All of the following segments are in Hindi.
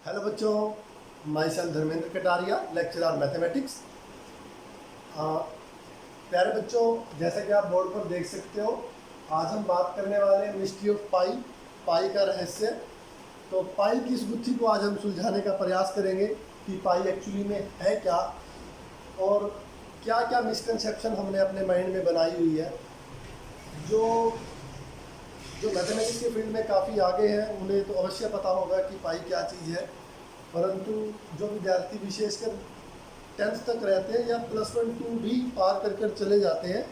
हेलो बच्चों, my self Dharmendra Kataria, lecturer mathematics. प्यारे बच्चों, जैसा कि आप बोर्ड पर देख सकते हो, आज हम बात करने वाले हैं मिस्ट्री ऑफ पाई, पाई का रहस्य। तो पाई की इस गुत्थी को आज हम सुलझाने का प्रयास करेंगे कि पाई एक्चुअली में है क्या, और क्या क्या मिसकंसेप्शन हमने अपने माइंड में बनाई हुई है। जो जो मैथमेटिक्स के फील्ड में काफ़ी आगे हैं उन्हें तो अवश्य पता होगा कि पाई क्या चीज़ है, परंतु जो विद्यार्थी विशेषकर 10th तक रहते हैं या +1 2 भी पार कर कर चले जाते हैं,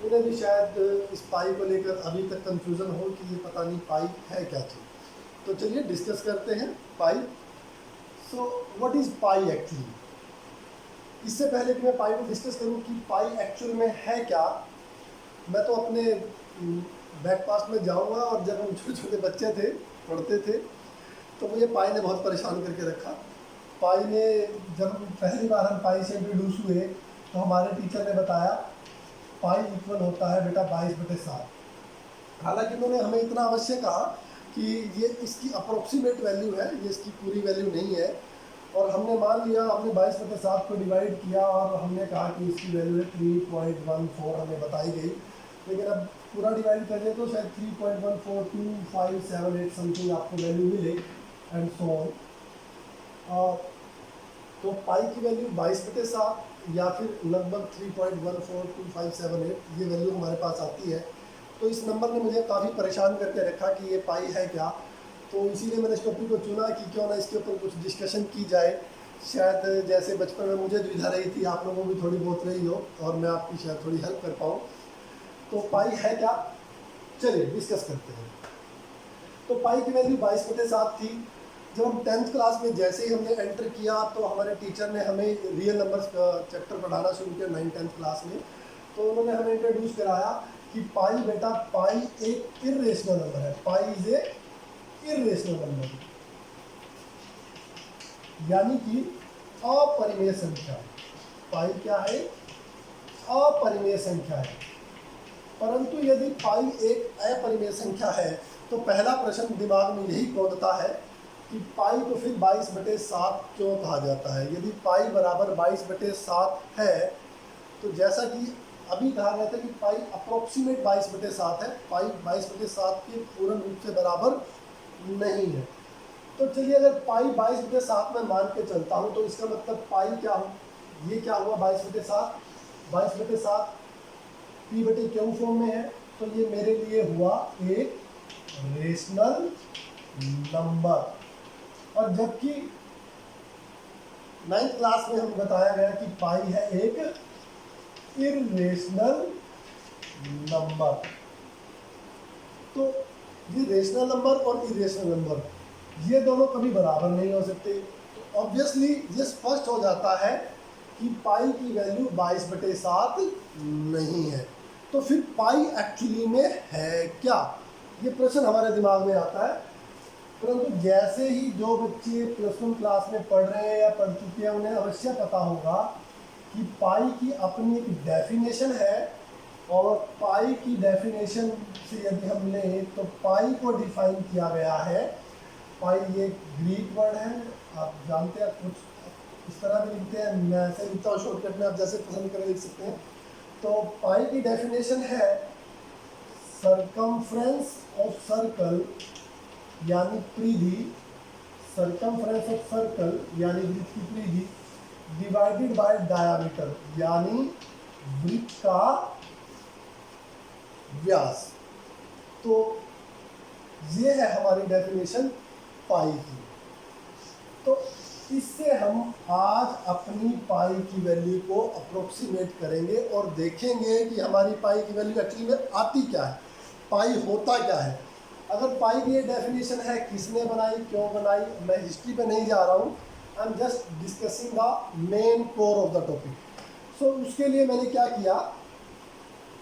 उन्हें भी शायद इस पाई को लेकर अभी तक कंफ्यूजन हो कि ये पता नहीं पाई है क्या चीज़। तो चलिए डिस्कस करते हैं pi. So what is pi actually. इससे पहले कि मैं पाई को डिस्कस करूं कि पाई एक्चुअल में है क्या, मैं तो अपने बैक पास्ट में जाऊंगा। और जब हम छोटे छोटे बच्चे थे, पढ़ते थे, तो मुझे पाई ने बहुत परेशान करके रखा। पाई ने, जब पहली बार हम पाई से इंट्रोड्यूस हुए तो हमारे टीचर ने बताया पाई इक्वल होता है बेटा 22/7। हालांकि उन्होंने हमें इतना अवश्य कहा कि ये इसकी अप्रोक्सीमेट वैल्यू है, ये इसकी पूरी वैल्यू नहीं है। और हमने मान लिया, हमने 22/7 को डिवाइड किया और हमने कहा कि इसकी वैल्यू है 3.14 हमें बताई गई। लेकिन अब पूरा डिवाइड करें तो शायद 3.142578 समथिंग आपको वैल्यू मिले, एंड सो ऑन। तो पाई की वैल्यू 22/7 या फिर लगभग 3.142578 ये वैल्यू हमारे पास आती है। तो इस नंबर ने मुझे काफ़ी परेशान करके रखा कि ये पाई है क्या। तो इसीलिए मैंने इस टॉपिक को चुना कि क्यों ना इसके ऊपर कुछ डिस्कशन की जाए। शायद जैसे बचपन में मुझे दुविधा रही थी, आप लोगों को भी थोड़ी बहुत रही हो, और मैं आपकी शायद थोड़ी हेल्प कर पाऊँ। तो पाई है क्या, चलिए डिस्कस करते हैं। तो पाई की वैल्यू 22/7 थी। जब हम 10th क्लास में जैसे ही हमने एंटर किया तो हमारे टीचर ने हमें रियल नंबर्स का चैप्टर पढ़ाना शुरू किया 9th-10th क्लास में। तो उन्होंने हमें इंट्रोड्यूस कराया कि पाई बेटा, पाई एक इर्रेशनल नंबर है। Pi is a irrational number, यानी कि अपरिमेय संख्या। पाई क्या है? अपरिमेय संख्या है। परंतु यदि पाई एक अपरिमेय संख्या है तो पहला प्रश्न दिमाग में यही कौंधता है कि पाई को फिर 22/7 क्यों कहा जाता है। यदि पाई बराबर 22/7 है तो जैसा कि अभी कहा गया था कि पाई अप्रोक्सीमेट 22/7 है, पाई 22/7 के पूर्ण रूप से बराबर नहीं है। तो चलिए, अगर पाई 22/7 में मान के चलता हूँ तो इसका मतलब पाई क्या हो, ये क्या हुआ 22/7, 22/7 p/q फॉर्म में है, तो ये मेरे लिए हुआ एक रेशनल नंबर। और जबकि 9th क्लास में हमें बताया गया कि पाई है एक इर्रेशनल नंबर। तो ये रेशनल नंबर और इरेशनल नंबर, ये दोनों कभी बराबर नहीं हो सकते। तो ऑब्वियसली ये स्पष्ट हो जाता है कि पाई की वैल्यू 22/7 नहीं है। तो फिर पाई एक्चुअली में है क्या, ये प्रश्न हमारे दिमाग में आता है। परंतु जैसे ही जो बच्चे +1 क्लास में पढ़ रहे हैं या पढ़ चुके हैं, उन्हें अवश्य पता होगा कि पाई की अपनी एक डेफिनेशन है। और पाई की डेफिनेशन से यदि हम लें तो पाई को डिफाइन किया गया है, पाई ये ग्रीक वर्ड है, आप जानते हैं, कुछ इस तरह भी लिखते हैं, मैं ऐसे लिखता हूँ शॉर्टकट में, आप जैसे पसंद करें लिख सकते हैं। तो पाई की डेफिनेशन है सरकमफ्रेंस ऑफ सर्कल, यानी परिधि, सरकमफ्रेंस ऑफ सर्कल यानी वृत्त की परिधि, डिवाइडेड बाय डायामीटर यानी वृत्त का व्यास। तो ये है हमारी डेफिनेशन पाई की। तो इससे हम आज अपनी पाई की वैल्यू को अप्रोक्सीमेट करेंगे और देखेंगे कि हमारी पाई की वैल्यू एक्चुअली में आती क्या है, पाई होता क्या है। अगर पाई की ये डेफिनेशन है, किसने बनाई, क्यों बनाई, मैं हिस्ट्री पे नहीं जा रहा हूँ, I am just discussing the main core of the topic. So उसके लिए मैंने क्या किया,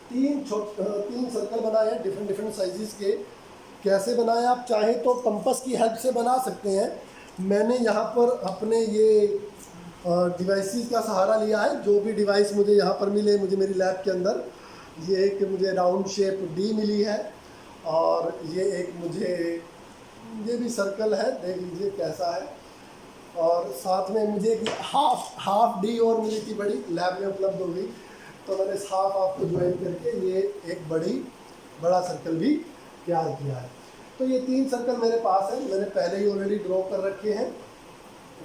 तीन सर्कल बनाए हैं डिफरेंट साइजेस के। कैसे बनाए, आप चाहें तो कंपास की हेल्प से बना सकते हैं। मैंने यहाँ पर अपने ये डिवाइसेस का सहारा लिया है, जो भी डिवाइस मुझे यहाँ पर मिले, मुझे मेरी लैब के अंदर। ये एक मुझे राउंड शेप डी मिली है, और ये एक मुझे ये भी सर्कल है, देख लीजिए कैसा है। और साथ में मुझे एक हाफ डी और मिली थी, बड़ी लैब में उपलब्ध हो गई, तो मैंने इस हाफ को ज्वाइन करके ये एक बड़ा सर्कल भी तैयार किया है। तो ये 3 सर्कल मेरे पास है, मैंने पहले ही ऑलरेडी ड्रॉ कर रखे हैं।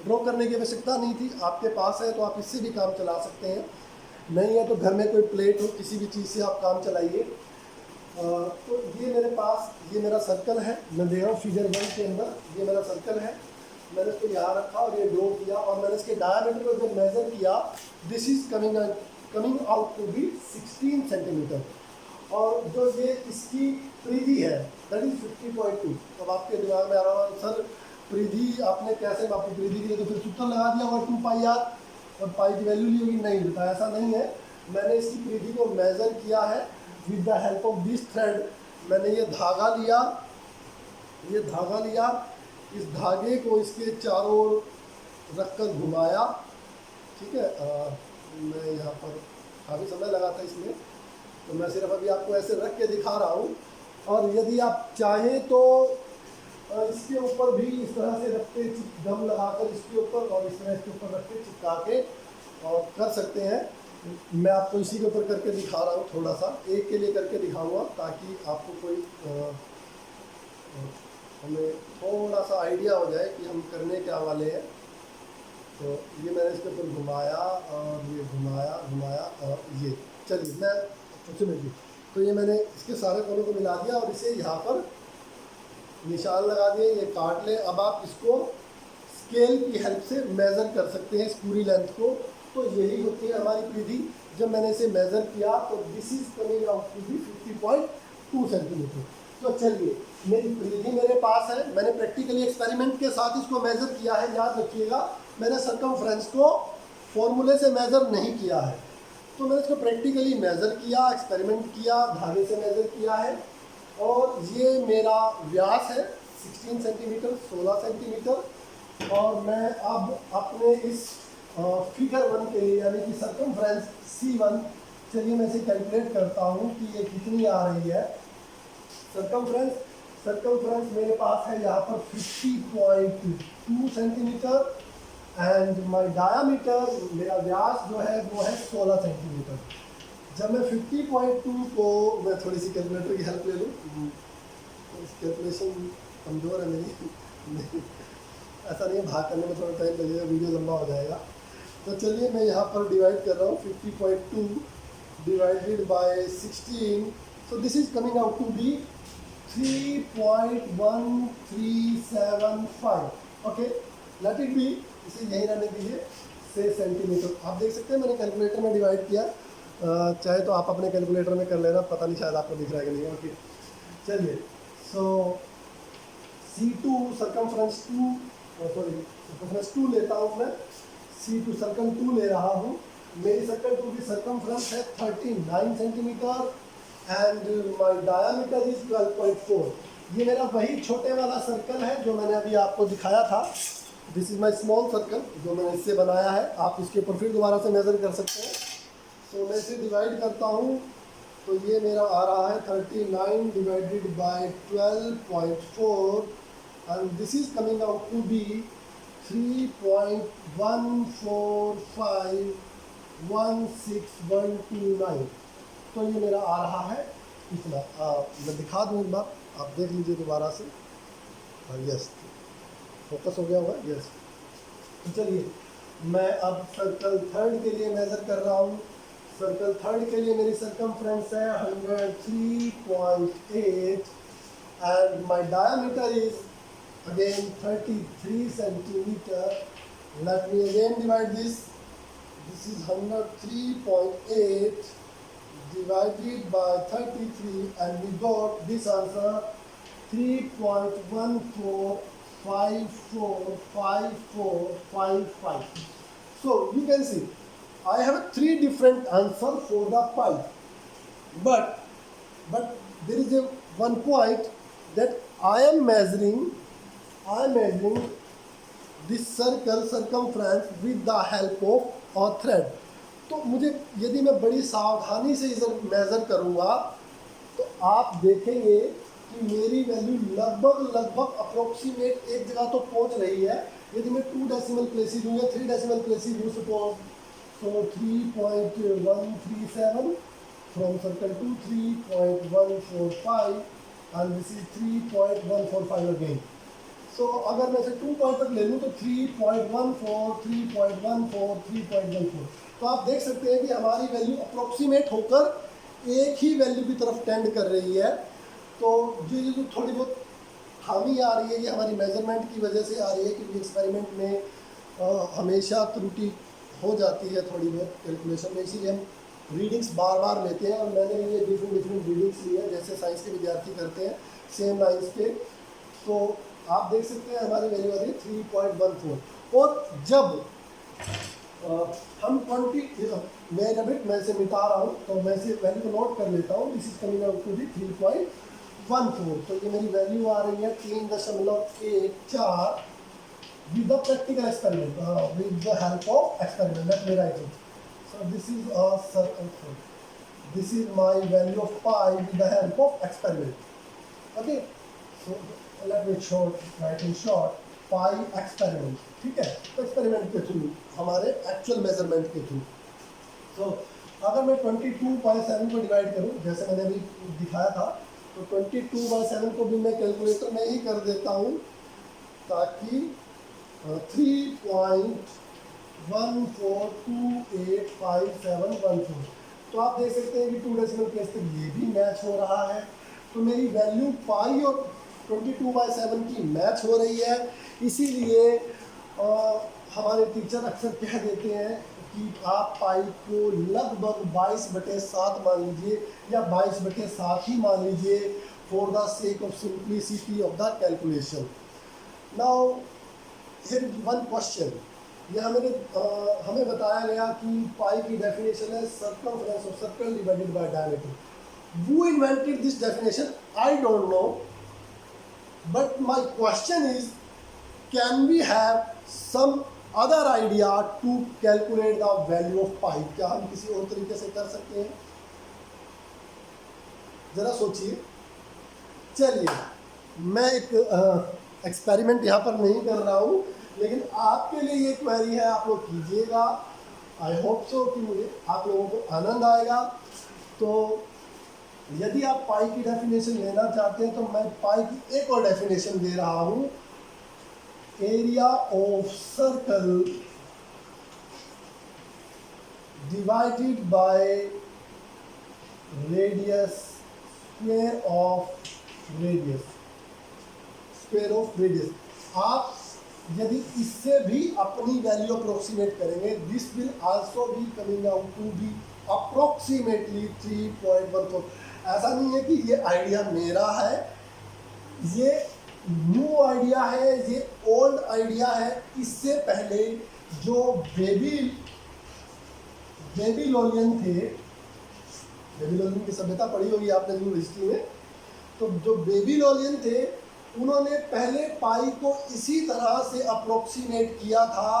ड्रॉ करने की आवश्यकता नहीं थी, आपके पास है तो आप इससे भी काम चला सकते हैं, नहीं है तो घर में कोई प्लेट हो, किसी भी चीज़ से आप काम चलाइए। तो ये मेरे पास, ये मेरा सर्कल है, मैं दे रहा हूँ फिगर 1 के अंदर, ये मेरा सर्कल है, मैंने इसको यहाँ रखा और ये ड्रॉ किया और मैंने इसके डायमीटर को जब मेज़र किया, this is coming out to be 16 centimetre. और जो ये इसकी परिधि है दैट इज 50.2। अब आपके दिमाग में आ रहा होगा सर परिधि आपने कैसे मापी, परिधि के लिए तो फिर सूत्र लगा दिया होगा 2πr और पाई की वैल्यू ली होगी, नहीं बेटा ऐसा नहीं है। मैंने इसकी परिधि को मेज़र किया है with the help of this thread. मैंने ये धागा लिया, इस धागे को इसके चारों ओर रख कर घुमाया, ठीक है। मैं यहाँ पर काफ़ी समय लगा था इसमें, तो मैं सिर्फ अभी आपको ऐसे रख के दिखा रहा हूँ। और यदि आप चाहें तो इसके ऊपर भी इस तरह से रख के गम लगाकर इसके ऊपर और इस तरह इसके ऊपर रख के चिपका के और कर सकते हैं। मैं आपको इसी के ऊपर करके दिखा रहा हूँ, थोड़ा सा एक के लिए करके दिखाऊंगा ताकि आपको कोई हमें थोड़ा सा आइडिया हो जाए कि हम करने क्या वाले हैं। तो ये मैंने इसके ऊपर घुमाया और ये घुमाया और ये चलिए मैं अप्रोक्सीमेटली, तो ये मैंने इसके सारे कोनों को मिला दिया और इसे यहाँ पर निशान लगा दिए, ये काट ले। अब आप इसको स्केल की हेल्प से मेज़र कर सकते हैं इस पूरी लेंथ को। तो यही होती है हमारी परिधि। जब मैंने इसे मेज़र किया तो this is coming out to be 50.2 centimetre. तो चलिए मेरी परिधि मेरे पास है, मैंने प्रैक्टिकली एक्सपेरिमेंट के साथ इसको मेज़र किया है। याद रखिएगा मैंने सर्कमफ्रेंस को फॉर्मूले से मेज़र नहीं किया है, तो मैंने इसको प्रैक्टिकली मेज़र किया, एक्सपेरिमेंट किया, धागे से मेज़र किया है। और ये मेरा व्यास है 16 सेंटीमीटर, 16 सेंटीमीटर। और मैं अब अपने इस फिगर 1 के लिए यानी कि सर्कमफ्रेंस C1, चलिए मैं इसे कैलकुलेट करता हूँ कि ये कितनी आ रही है। सर्कमफ्रेंस मेरे पास है यहाँ पर 50.2 सेंटीमीटर एंड माय डायामीटर, मेरा व्यास जो है वो है 16 सेंटीमीटर। जब मैं 50.2 को, मैं थोड़ी सी कैलकुलेटर की हेल्प ले लूँ, कैलकुलेशन कमज़ोर है मेरी ऐसा नहीं है, भाग करने में थोड़ा टाइम लगेगा, वीडियो लंबा हो जाएगा। तो चलिए मैं यहाँ पर डिवाइड कर रहा हूँ 50.2 divided by 16, so this is coming out to be 3.1375। Okay let it be, इसे यहीं रहने दीजिए, 6 सेंटीमीटर। आप देख सकते हैं मैंने कैलकुलेटर में डिवाइड किया, चाहे तो आप अपने कैलकुलेटर में कर लेना, पता नहीं शायद आपको दिख रहा है कि नहीं। ओके चलिए, सो C2 सर्कमफ्रेंस 2 लेता हूँ मैं, C2 सर्कम 2 ले रहा हूँ। मेरी सर्कल 2 की सर्कमफ्रेंस है 39 centimetre and my diameter is 12.4। ये मेरा वही छोटे वाला सर्कल है जो मैंने अभी आपको दिखाया था। This is my small circle जो मैंने इससे बनाया है, आप इसके ऊपर फिर दोबारा से मेज़र कर सकते हैं। तो मैं इसे डिवाइड करता हूँ तो ये मेरा आ रहा है 39 divided by 12.4 and this is coming out to be 3.14516129। तो ये मेरा आ रहा है इतना। मैं दिखा दूँ एक बार, आप देख लीजिए दोबारा से। यस, फोकस हो गया होगा, यस। तो चलिए मैं अब सर्कल 3 के लिए मेज़र कर रहा हूँ। सर्कल 3 के लिए मेरी सर्कमफ्रेंस है 103.8 and my diameter is again 33 centimeter. Let me again divide this. This is 103.8 divided by 33 and we got this answer 3.14545455. So you can see I have 3 different answer for the pipe, but there is a one point that I am measuring this circle circumference with the help of a thread। तो मुझे यदि मैं बड़ी सावधानी से इसे मेज़र करूँगा तो आप देखेंगे कि मेरी वैल्यू लगभग अप्रोक्सीमेट एक जगह तो पहुंच रही है। यदि मैं 2 डेसिमल प्लेसेस दूँ या 3 डेसिमल प्लेसेस दूँ, suppose so 3.137 from circle to 3.145 and this is 3.145 again. So अगर मैं इसे 2 पॉइंट तक ले लूँ तो 3.14, 3.14, 3.14, तो आप देख सकते हैं कि हमारी वैल्यू अप्रोक्सीमेट होकर एक ही वैल्यू की तरफ टेंड कर रही है। तो ये जो थोड़ी बहुत खामी आ रही है ये हमारी मेजरमेंट की वजह से आ रही है, क्योंकि एक्सपेरिमेंट में हमेशा त्रुटि हो जाती है थोड़ी बहुत कैलकुलेशन में, इसीलिए हम रीडिंग्स बार बार लेते हैं। और मैंने ये डिफरेंट रीडिंग्स ली है जैसे साइंस के विद्यार्थी करते हैं सेम लाइन्स पे। तो आप देख सकते हैं हमारी वैल्यू आ रही है 3.14। और जब हम 20 मैं इसे मिटा रहा हूँ तो मैं इसे वैल्यू को नोट कर लेता हूँ। This is coming out to be 3.14। तो ये मेरी वैल्यू आ रही है 3.14 with the practical experiment, with the help of experiment. Let me write it. So this is a circle. This is my value of pi with the help of experiment. Okay. So let me write in short pi experiment. ठीक है, तो एक्सपेरिमेंट के थ्रू हमारे एक्चुअल मेजरमेंट के थ्रू। तो अगर मैं 22/7 को डिवाइड करूँ जैसे मैंने अभी दिखाया था, तो 22/7 को भी मैं कैलकुलेटर में ही कर देता हूँ ताकि 3.14285714। तो आप देख सकते हैं कि 2 डेसिमल प्लेस तक ये भी मैच हो रहा है। तो मेरी वैल्यू पाई और 22/7 की मैच हो रही है। इसीलिए हमारे टीचर अक्सर कह देते हैं कि आप पाई को लगभग 22/7 मान लीजिए या 22/7 ही मान लीजिए for the sake of simplicity of the calculation. Now here is one question. यहाँ हमें बताया गया कि पाई की डेफिनेशन है circumference of circle divided by diameter. Who invented this definition? I don't know. But my question is, can we have some other idea to calculate the value of pi? क्या हम किसी और तरीके से कर सकते हैं? जरा सोचिए। चलिए, मैं एक एक्सपेरिमेंट यहाँ पर नहीं कर रहा हूँ, लेकिन आपके लिए ये क्वेरी है, आप लोग कीजिएगा। आई होप सो कि मुझे आप लोगों को आनंद आएगा। तो यदि आप पाई की डेफिनेशन लेना चाहते हैं तो मैं पाई की एक और डेफिनेशन दे रहा हूँ। Area of circle divided by radius square of radius. आप यदि इससे भी अपनी वैल्यू अप्रोक्सीमेट करेंगे, this will also be coming out to be approximately 3.14। ऐसा नहीं है कि ये आइडिया मेरा है, ये न्यू आइडिया है, ये ओल्ड आइडिया है। इससे पहले जो बेबीलोनियन थे, बेबीलोनियन की सभ्यता पढ़ी होगी आपने जरूर हिस्ट्री में। तो जो बेबीलोनियन थे उन्होंने पहले पाई को इसी तरह से अप्रोक्सीमेट किया था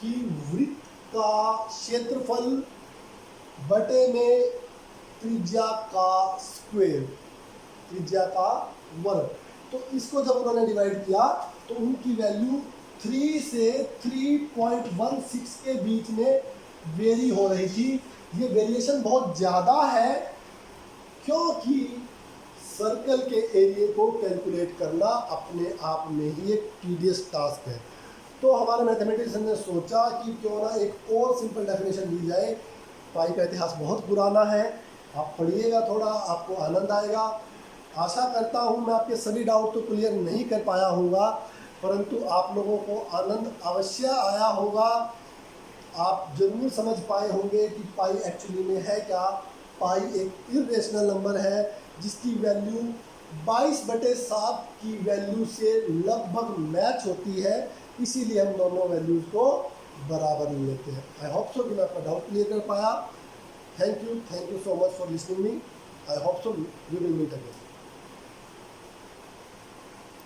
कि वृत्त का क्षेत्रफल बटे में त्रिज्या का स्क्वायर, त्रिज्या का वर्ग। तो इसको जब उन्होंने डिवाइड किया तो उनकी वैल्यू 3 से 3.16 के बीच में वेरी हो रही थी। ये वेरिएशन बहुत ज़्यादा है क्योंकि सर्कल के एरिया को कैलकुलेट करना अपने आप में ही एक टीडियस टास्क है। तो हमारे मैथमेटिशियन ने सोचा कि क्यों ना एक और सिंपल डेफिनेशन दी जाए। पाई का इतिहास बहुत पुराना है, आप पढ़िएगा थोड़ा, आपको आनंद आएगा। आशा करता हूँ मैं आपके सभी डाउट तो क्लियर नहीं कर पाया होगा, परंतु आप लोगों को आनंद अवश्य आया होगा। आप जरूर समझ पाए होंगे कि पाई एक्चुअली में है क्या। पाई एक इरेशनल नंबर है जिसकी वैल्यू 22/7 की वैल्यू से लगभग मैच होती है, इसीलिए हम दोनों वैल्यूज़ को बराबर लेते हैं। आई होप सो कि मैं आपका डाउट क्लियर कर पाया। Thank you so much for listening me. I hope so we will meet again.